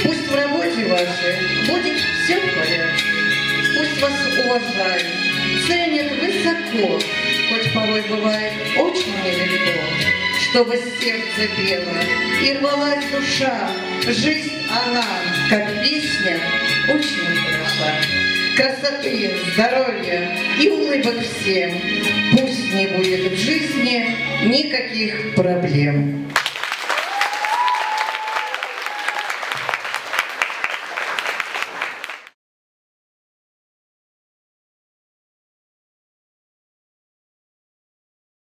Пусть в работе вашей будет все в порядке. Пусть вас уважают, ценят высоко, хоть порой бывает очень нелегко. Чтобы сердце пело и рвалась душа, жизнь она, как песня, очень хороша. Красоты, здоровья и улыбок всем. Пусть не будет в жизни никаких проблем.